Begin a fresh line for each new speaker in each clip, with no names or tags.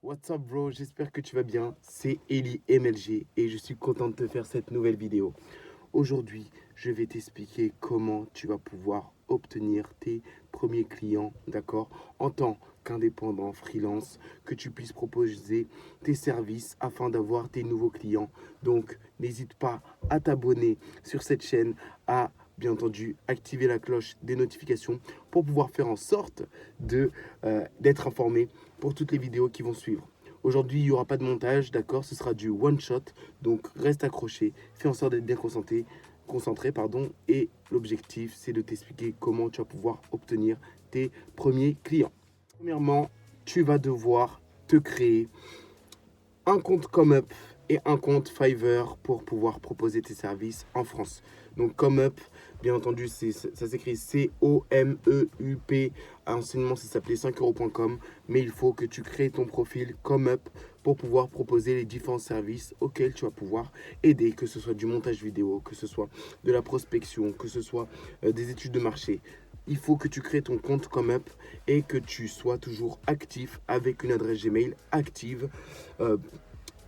What's up bro, j'espère que tu vas bien, c'est Eli MLG et je suis content de te faire cette nouvelle vidéo. Aujourd'hui, je vais t'expliquer comment tu vas pouvoir obtenir tes premiers clients, d'accord, en tant qu'indépendant freelance, que tu puisses proposer tes services afin d'avoir tes nouveaux clients. Donc, n'hésite pas à t'abonner sur cette chaîne, à bien entendu activer la cloche des notifications pour pouvoir faire en sorte d'être informé pour toutes les vidéos qui vont suivre. Aujourd'hui, il n'y aura pas de montage, d'accord, ce sera du one shot, donc reste accroché, fais en sorte d'être bien concentré, et l'objectif, c'est de t'expliquer comment tu vas pouvoir obtenir tes premiers clients. Premièrement, tu vas devoir te créer un compte ComeUp et un compte Fiverr pour pouvoir proposer tes services en France. Donc ComeUp, bien entendu, ça s'écrit C-O-M-E-U-P. Anciennement, ça s'appelait 5euros.com. Mais il faut que tu crées ton profil ComeUp pour pouvoir proposer les différents services auxquels tu vas pouvoir aider, que ce soit du montage vidéo, que ce soit de la prospection, que ce soit des études de marché. Il faut que tu crées ton compte ComeUp et que tu sois toujours actif avec une adresse Gmail active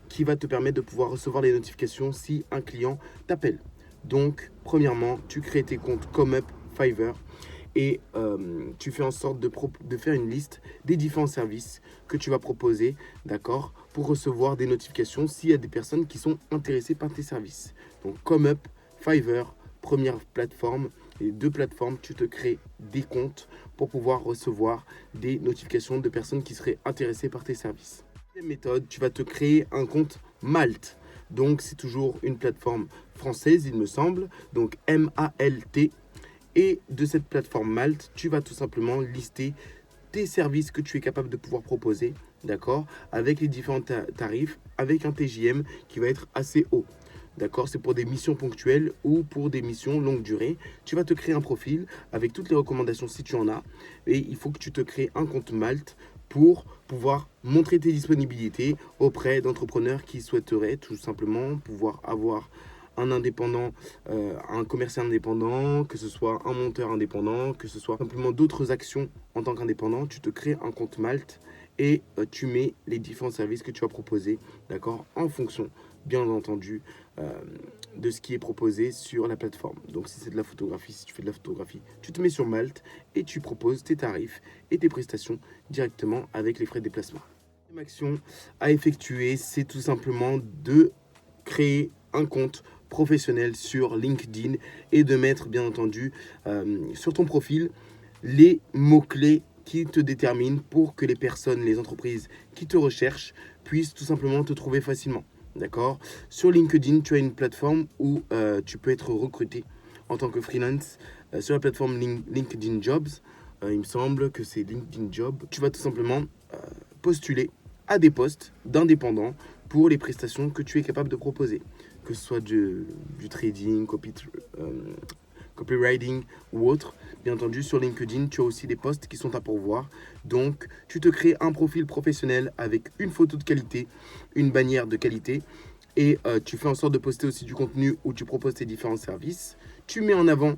qui va te permettre de pouvoir recevoir les notifications si un client t'appelle. Donc, premièrement, tu crées tes comptes ComeUp, Fiverr et tu fais en sorte de faire une liste des différents services que tu vas proposer, d'accord, pour recevoir des notifications s'il y a des personnes qui sont intéressées par tes services. Donc, ComeUp, Fiverr, première plateforme, les deux plateformes, tu te crées des comptes pour pouvoir recevoir des notifications de personnes qui seraient intéressées par tes services. Deuxième méthode, tu vas te créer un compte Malte. Donc, c'est toujours une plateforme française, il me semble. Donc, M-A-L-T. Et de cette plateforme Malte, tu vas tout simplement lister tes services que tu es capable de pouvoir proposer, d'accord, avec les différents tarifs, avec un TJM qui va être assez haut. D'accord, c'est pour des missions ponctuelles ou pour des missions longue durée. Tu vas te créer un profil avec toutes les recommandations si tu en as. Et il faut que tu te crées un compte Malte pour pouvoir montrer tes disponibilités auprès d'entrepreneurs qui souhaiteraient tout simplement pouvoir avoir un indépendant, un commercial indépendant, que ce soit un monteur indépendant, que ce soit simplement d'autres actions en tant qu'indépendant. Tu te crées un compte Malte et tu mets les différents services que tu vas proposer, d'accord, en fonction, bien entendu, de ce qui est proposé sur la plateforme. Donc si c'est de la photographie, si tu fais de la photographie, tu te mets sur Malte et tu proposes tes tarifs et tes prestations directement avec les frais de déplacement. La deuxième action à effectuer, c'est tout simplement de créer un compte professionnel sur LinkedIn et de mettre bien entendu sur ton profil les mots-clés qui te déterminent pour que les personnes, les entreprises qui te recherchent puissent tout simplement te trouver facilement. D'accord. Sur LinkedIn, tu as une plateforme où tu peux être recruté en tant que freelance sur la plateforme LinkedIn Jobs. Il me semble que c'est LinkedIn Job. Tu vas tout simplement postuler à des postes d'indépendants pour les prestations que tu es capable de proposer. Que ce soit du trading, copywriting ou autre. Bien entendu, sur LinkedIn, tu as aussi des posts qui sont à pourvoir. Donc, tu te crées un profil professionnel avec une photo de qualité, une bannière de qualité. Et tu fais en sorte de poster aussi du contenu où tu proposes tes différents services. Tu mets en avant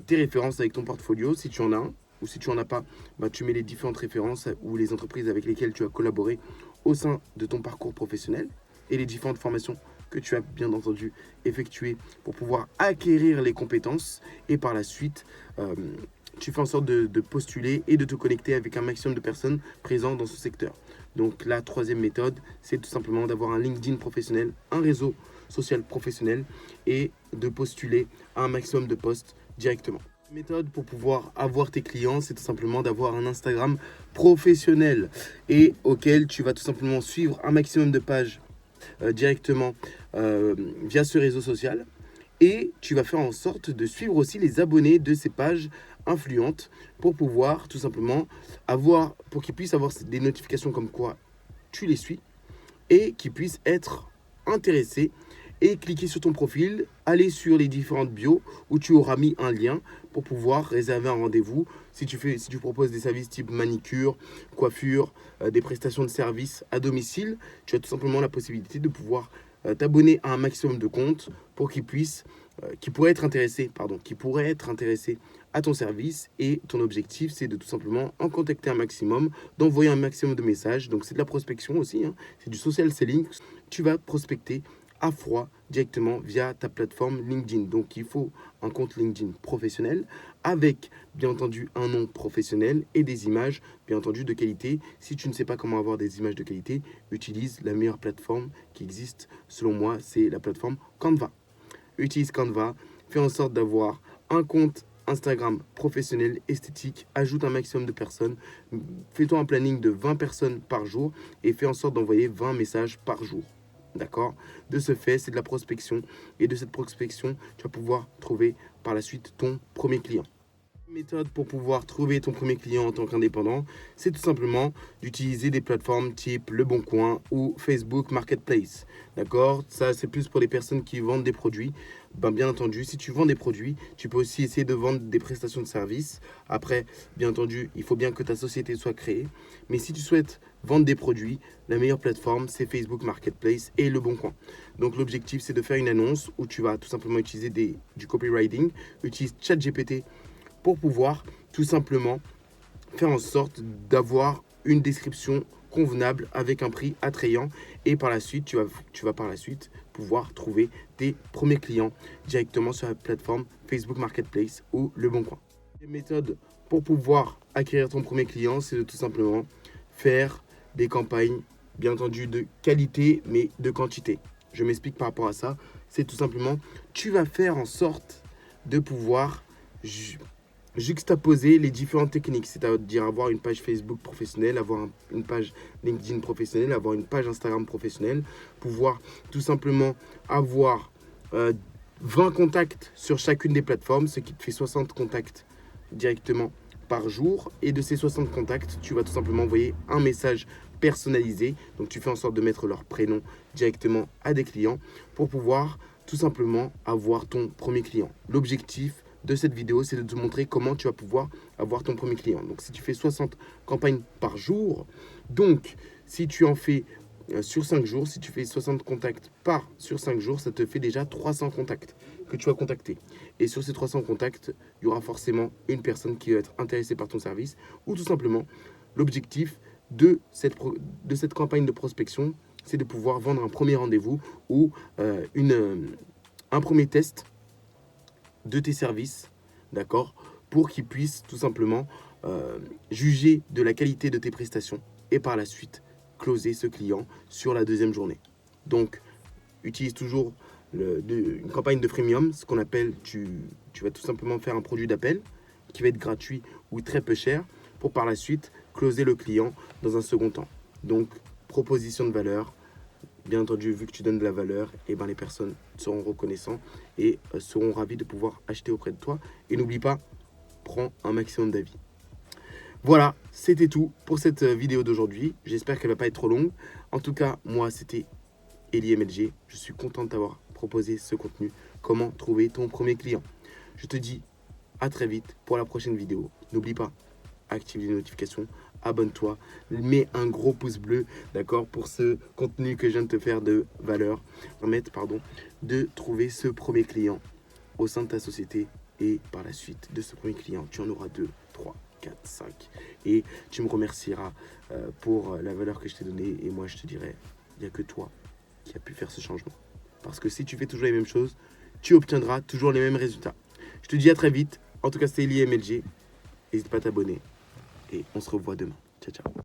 tes références avec ton portfolio, si tu en as un. Ou si tu n'en as pas, bah, tu mets les différentes références ou les entreprises avec lesquelles tu as collaboré au sein de ton parcours professionnel et les différentes formations que tu as bien entendu effectuées pour pouvoir acquérir les compétences. Et par la suite, tu fais en sorte de postuler et de te connecter avec un maximum de personnes présentes dans ce secteur. Donc la troisième méthode, c'est tout simplement d'avoir un LinkedIn professionnel, un réseau social professionnel et de postuler à un maximum de postes directement. Méthode pour pouvoir avoir tes clients, c'est tout simplement d'avoir un Instagram professionnel et auquel tu vas tout simplement suivre un maximum de pages directement via ce réseau social. Et tu vas faire en sorte de suivre aussi les abonnés de ces pages influentes pour pouvoir tout simplement pour qu'ils puissent avoir des notifications comme quoi tu les suis et qu'ils puissent être intéressés et cliquer sur ton profil, aller sur les différentes bios où tu auras mis un lien pour pouvoir réserver un rendez-vous. Si tu proposes des services type manicure, coiffure, des prestations de services à domicile, tu as tout simplement la possibilité de pouvoir t'abonner à un maximum de comptes pour qu'ils puissent qui pourraient être intéressés, à ton service. Et ton objectif, c'est de tout simplement en contacter un maximum, d'envoyer un maximum de messages. Donc c'est de la prospection aussi, hein. C'est du social selling. Tu vas prospecter à froid directement via ta plateforme LinkedIn. Donc il faut un compte LinkedIn professionnel avec bien entendu un nom professionnel et des images bien entendu de qualité. Si tu ne sais pas comment avoir des images de qualité, utilise la meilleure plateforme qui existe selon moi, c'est la plateforme Canva. Utilise Canva, fais en sorte d'avoir un compte Instagram professionnel, esthétique, ajoute un maximum de personnes, fais-toi un planning de 20 personnes par jour et fais en sorte d'envoyer 20 messages par jour. D'accord? De ce fait, c'est de la prospection. Et de cette prospection, tu vas pouvoir trouver par la suite ton premier client. Méthode pour pouvoir trouver ton premier client en tant qu'indépendant, c'est tout simplement d'utiliser des plateformes type Le Bon Coin ou Facebook Marketplace. D'accord? Ça, c'est plus pour les personnes qui vendent des produits. Bien entendu, si tu vends des produits, tu peux aussi essayer de vendre des prestations de services. Après, bien entendu, il faut bien que ta société soit créée. Mais si tu souhaites vendre des produits, la meilleure plateforme, c'est Facebook Marketplace et Le Bon Coin. Donc, l'objectif, c'est de faire une annonce où tu vas tout simplement utiliser du copywriting. Utilise ChatGPT pour pouvoir tout simplement faire en sorte d'avoir une description convenable avec un prix attrayant et par la suite, tu vas par la suite pouvoir trouver tes premiers clients directement sur la plateforme Facebook Marketplace ou Le Bon Coin. Les méthodes pour pouvoir acquérir ton premier client, c'est de tout simplement faire des campagnes, bien entendu, de qualité, mais de quantité. Je m'explique par rapport à ça. C'est tout simplement, tu vas faire en sorte de pouvoir juxtaposer les différentes techniques, c'est-à-dire avoir une page Facebook professionnelle, avoir une page LinkedIn professionnelle, avoir une page Instagram professionnelle, pouvoir tout simplement avoir 20 contacts sur chacune des plateformes, ce qui te fait 60 contacts directement par jour. Et de ces 60 contacts, tu vas tout simplement envoyer un message personnalisé. Donc tu fais en sorte de mettre leur prénom directement à des clients pour pouvoir tout simplement avoir ton premier client. L'objectif de cette vidéo, c'est de te montrer comment tu vas pouvoir avoir ton premier client. Donc, si tu fais 60 campagnes par jour, donc si tu en fais sur 5 jours, si tu fais 60 contacts sur 5 jours, ça te fait déjà 300 contacts que tu vas contacter. Et sur ces 300 contacts, il y aura forcément une personne qui va être intéressée par ton service ou tout simplement l'objectif de cette campagne de prospection, c'est de pouvoir vendre un premier rendez-vous ou un premier test de tes services, d'accord, pour qu'ils puissent tout simplement juger de la qualité de tes prestations et par la suite closer ce client sur la deuxième journée. Donc, utilise toujours une campagne de freemium, ce qu'on appelle, tu vas tout simplement faire un produit d'appel qui va être gratuit ou très peu cher pour par la suite closer le client dans un second temps. Donc, proposition de valeur. Bien entendu, vu que tu donnes de la valeur, et les personnes seront reconnaissants et seront ravis de pouvoir acheter auprès de toi. Et n'oublie pas, prends un maximum d'avis. Voilà, c'était tout pour cette vidéo d'aujourd'hui. J'espère qu'elle ne va pas être trop longue. En tout cas, moi, c'était Eli MLG. Je suis content de t'avoir proposé ce contenu. Comment trouver ton premier client. Je te dis à très vite pour la prochaine vidéo. N'oublie pas, active les notifications, abonne-toi, mets un gros pouce bleu, d'accord, pour ce contenu que je viens de te faire de valeur, de trouver ce premier client au sein de ta société et par la suite de ce premier client, tu en auras 2, 3, 4, 5 et tu me remercieras pour la valeur que je t'ai donnée et moi je te dirai, il n'y a que toi qui as pu faire ce changement. Parce que si tu fais toujours les mêmes choses, tu obtiendras toujours les mêmes résultats. Je te dis à très vite. En tout cas, c'était Eli MLG. N'hésite pas à t'abonner. Et on se revoit demain. Ciao, ciao.